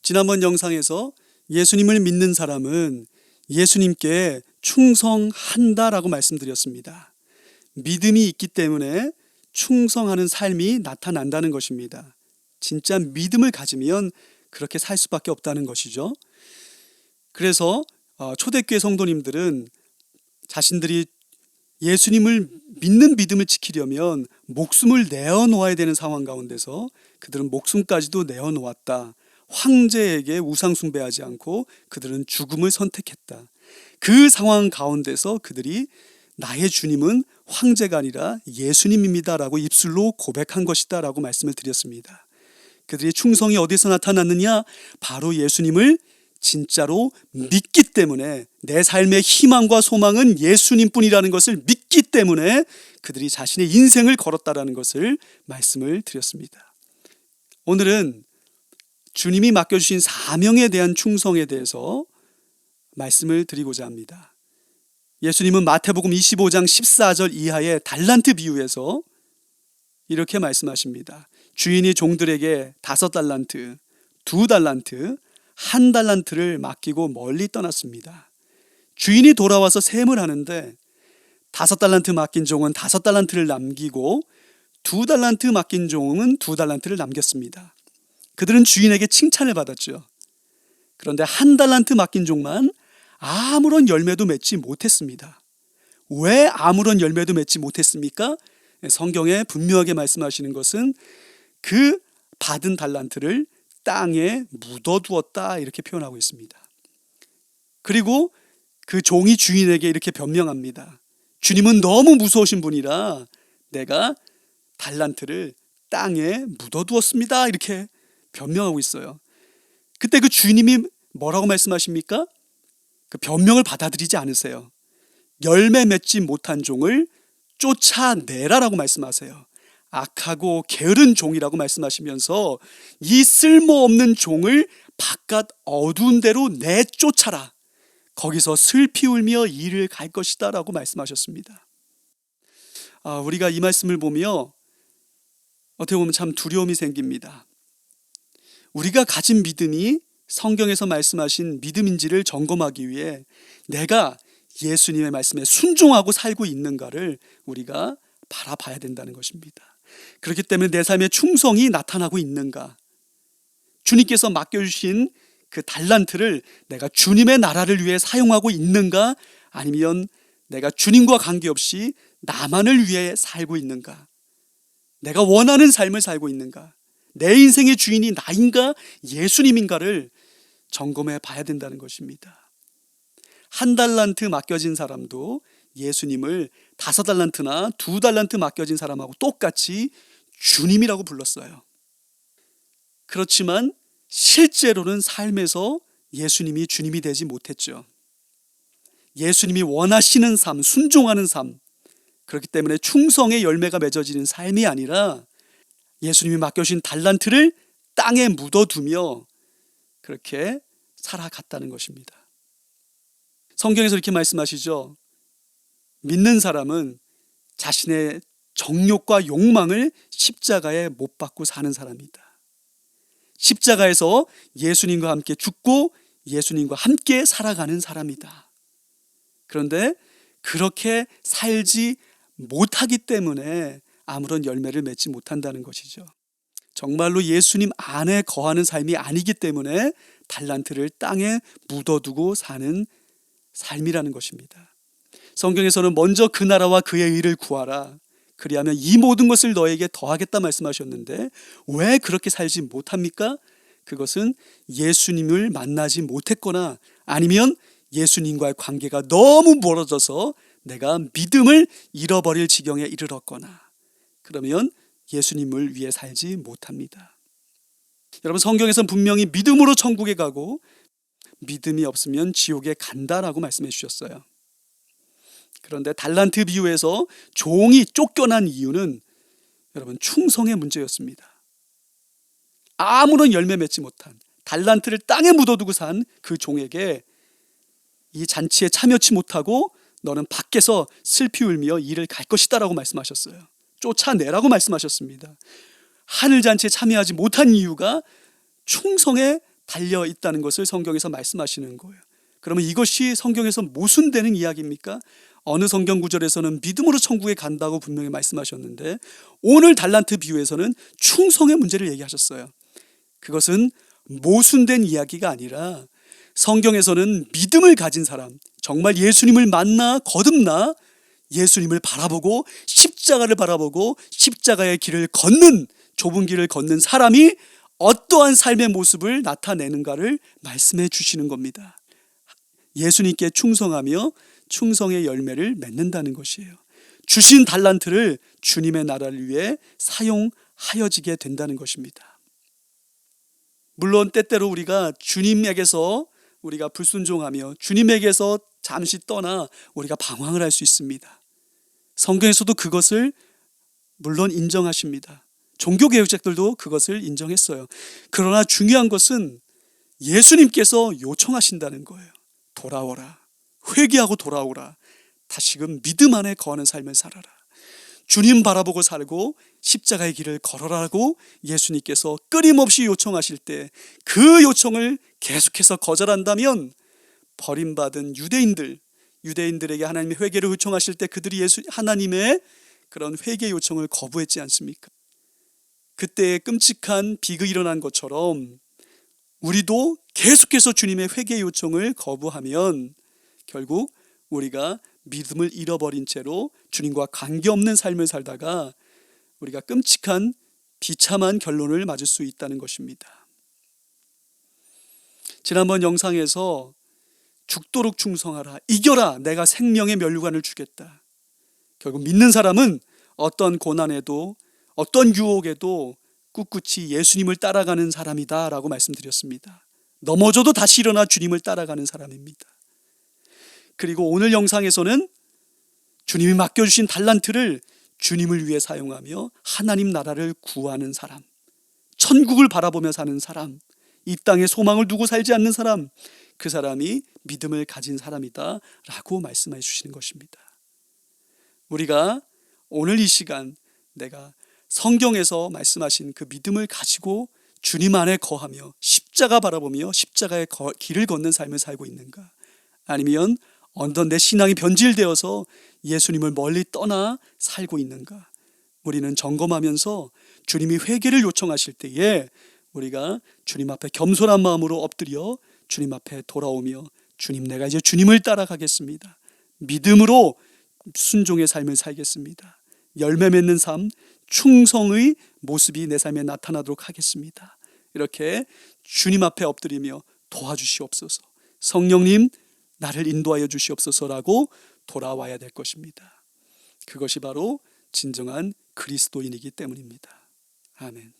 지난번 영상에서 예수님을 믿는 사람은 예수님께 충성한다라고 말씀드렸습니다. 믿음이 있기 때문에 충성하는 삶이 나타난다는 것입니다. 진짜 믿음을 가지면 그렇게 살 수밖에 없다는 것이죠. 그래서 초대교회 성도님들은 자신들이 예수님을 믿는 믿음을 지키려면 목숨을 내어놓아야 되는 상황 가운데서 그들은 목숨까지도 내어놓았다. 황제에게 우상 숭배하지 않고 그들은 죽음을 선택했다. 그 상황 가운데서 그들이 나의 주님은 황제가 아니라 예수님입니다 라고 입술로 고백한 것이다 라고 말씀을 드렸습니다. 그들의 충성이 어디서 나타났느냐? 바로 예수님을 진짜로 믿기 때문에, 내 삶의 희망과 소망은 예수님뿐이라는 것을 믿기 때문에 그들이 자신의 인생을 걸었다라는 것을 말씀을 드렸습니다. 오늘은 주님이 맡겨주신 사명에 대한 충성에 대해서 말씀을 드리고자 합니다. 예수님은 마태복음 25장 14절 이하의 달란트 비유에서 이렇게 말씀하십니다. 주인이 종들에게 5달란트, 2달란트, 1달란트를 맡기고 멀리 떠났습니다. 주인이 돌아와서 셈을 하는데 5달란트 맡긴 종은 5달란트를 남기고 2달란트 맡긴 종은 2달란트를 남겼습니다. 그들은 주인에게 칭찬을 받았죠. 그런데 1달란트 맡긴 종만 아무런 열매도 맺지 못했습니다. 왜 아무런 열매도 맺지 못했습니까? 성경에 분명하게 말씀하시는 것은 그 받은 달란트를 땅에 묻어두었다 이렇게 표현하고 있습니다. 그리고 그 종이 주인에게 이렇게 변명합니다. 주님은 너무 무서우신 분이라 내가 달란트를 땅에 묻어두었습니다 이렇게 변명하고 있어요. 그때 그 주님이 뭐라고 말씀하십니까? 그 변명을 받아들이지 않으세요. 열매 맺지 못한 종을 쫓아내라라고 말씀하세요. 악하고 게으른 종이라고 말씀하시면서 이 쓸모없는 종을 바깥 어두운 데로 내쫓아라. 거기서 슬피 울며 이를 갈 것이다 라고 말씀하셨습니다. 우리가 이 말씀을 보며 어떻게 보면 참 두려움이 생깁니다. 우리가 가진 믿음이 성경에서 말씀하신 믿음인지를 점검하기 위해 내가 예수님의 말씀에 순종하고 살고 있는가를 우리가 바라봐야 된다는 것입니다. 그렇기 때문에 내 삶의 충성이 나타나고 있는가? 주님께서 맡겨주신 그 달란트를 내가 주님의 나라를 위해 사용하고 있는가? 아니면 내가 주님과 관계없이 나만을 위해 살고 있는가? 내가 원하는 삶을 살고 있는가? 내 인생의 주인이 나인가? 예수님인가를 점검해 봐야 된다는 것입니다. 1달란트 맡겨진 사람도 예수님을 5달란트나 2달란트 맡겨진 사람하고 똑같이 주님이라고 불렀어요. 그렇지만 실제로는 삶에서 예수님이 주님이 되지 못했죠. 예수님이 원하시는 삶, 순종하는 삶, 그렇기 때문에 충성의 열매가 맺어지는 삶이 아니라 예수님이 맡겨주신 달란트를 땅에 묻어두며 그렇게 살아갔다는 것입니다. 성경에서 이렇게 말씀하시죠. 믿는 사람은 자신의 정욕과 욕망을 십자가에 못 박고 사는 사람이다. 십자가에서 예수님과 함께 죽고 예수님과 함께 살아가는 사람이다. 그런데 그렇게 살지 못하기 때문에 아무런 열매를 맺지 못한다는 것이죠. 정말로 예수님 안에 거하는 삶이 아니기 때문에 달란트를 땅에 묻어두고 사는 삶이라는 것입니다. 성경에서는 먼저 그 나라와 그의 의를 구하라. 그리하면 이 모든 것을 너에게 더하겠다 말씀하셨는데 왜 그렇게 살지 못합니까? 그것은 예수님을 만나지 못했거나 아니면 예수님과의 관계가 너무 멀어져서 내가 믿음을 잃어버릴 지경에 이르렀거나 그러면 예수님을 위해 살지 못합니다. 여러분, 성경에서는 분명히 믿음으로 천국에 가고 믿음이 없으면 지옥에 간다라고 말씀해 주셨어요. 그런데 달란트 비유에서 종이 쫓겨난 이유는 여러분 충성의 문제였습니다. 아무런 열매 맺지 못한 달란트를 땅에 묻어두고 산 그 종에게 이 잔치에 참여치 못하고 너는 밖에서 슬피 울며 이를 갈 것이다 라고 말씀하셨어요. 쫓아내라고 말씀하셨습니다. 하늘잔치에 참여하지 못한 이유가 충성의 달려 있다는 것을 성경에서 말씀하시는 거예요. 그러면 이것이 성경에서 모순되는 이야기입니까? 어느 성경 구절에서는 믿음으로 천국에 간다고 분명히 말씀하셨는데 오늘 달란트 비유에서는 충성의 문제를 얘기하셨어요. 그것은 모순된 이야기가 아니라 성경에서는 믿음을 가진 사람, 정말 예수님을 만나 거듭나 예수님을 바라보고 십자가를 바라보고 십자가의 길을 걷는, 좁은 길을 걷는 사람이 어떠한 삶의 모습을 나타내는가를 말씀해 주시는 겁니다. 예수님께 충성하며 충성의 열매를 맺는다는 것이에요. 주신 달란트를 주님의 나라를 위해 사용하여지게 된다는 것입니다. 물론 때때로 우리가 주님에게서 우리가 불순종하며 주님에게서 잠시 떠나 우리가 방황을 할 수 있습니다. 성경에서도 그것을 물론 인정하십니다. 종교개혁자들도 그것을 인정했어요. 그러나 중요한 것은 예수님께서 요청하신다는 거예요. 돌아오라. 회개하고 돌아오라. 다시금 믿음 안에 거하는 삶을 살아라. 주님 바라보고 살고 십자가의 길을 걸어라고 예수님께서 끊임없이 요청하실 때 그 요청을 계속해서 거절한다면 버림받은 유대인들에게 하나님의 회개를 요청하실 때 그들이 하나님의 그런 회개 요청을 거부했지 않습니까? 그때 끔찍한 비극이 일어난 것처럼 우리도 계속해서 주님의 회개 요청을 거부하면 결국 우리가 믿음을 잃어버린 채로 주님과 관계없는 삶을 살다가 우리가 끔찍한 비참한 결론을 맞을 수 있다는 것입니다. 지난번 영상에서 죽도록 충성하라, 이겨라, 내가 생명의 면류관을 주겠다. 결국 믿는 사람은 어떤 고난에도 어떤 유혹에도 꿋꿋이 예수님을 따라가는 사람이다 라고 말씀드렸습니다. 넘어져도 다시 일어나 주님을 따라가는 사람입니다. 그리고 오늘 영상에서는 주님이 맡겨주신 달란트를 주님을 위해 사용하며 하나님 나라를 구하는 사람, 천국을 바라보며 사는 사람, 이 땅에 소망을 두고 살지 않는 사람, 그 사람이 믿음을 가진 사람이다 라고 말씀해 주시는 것입니다. 우리가 오늘 이 시간 내가 성경에서 말씀하신 그 믿음을 가지고 주님 안에 거하며 십자가 바라보며 십자가의 길을 걷는 삶을 살고 있는가? 아니면 어떤 내 신앙이 변질되어서 예수님을 멀리 떠나 살고 있는가? 우리는 점검하면서 주님이 회개를 요청하실 때에 우리가 주님 앞에 겸손한 마음으로 엎드려 주님 앞에 돌아오며 주님, 내가 이제 주님을 따라가겠습니다. 믿음으로 순종의 삶을 살겠습니다. 열매 맺는 삶, 충성의 모습이 내 삶에 나타나도록 하겠습니다. 이렇게 주님 앞에 엎드리며 도와주시옵소서, 성령님 나를 인도하여 주시옵소서라고 돌아와야 될 것입니다. 그것이 바로 진정한 그리스도인이기 때문입니다. 아멘.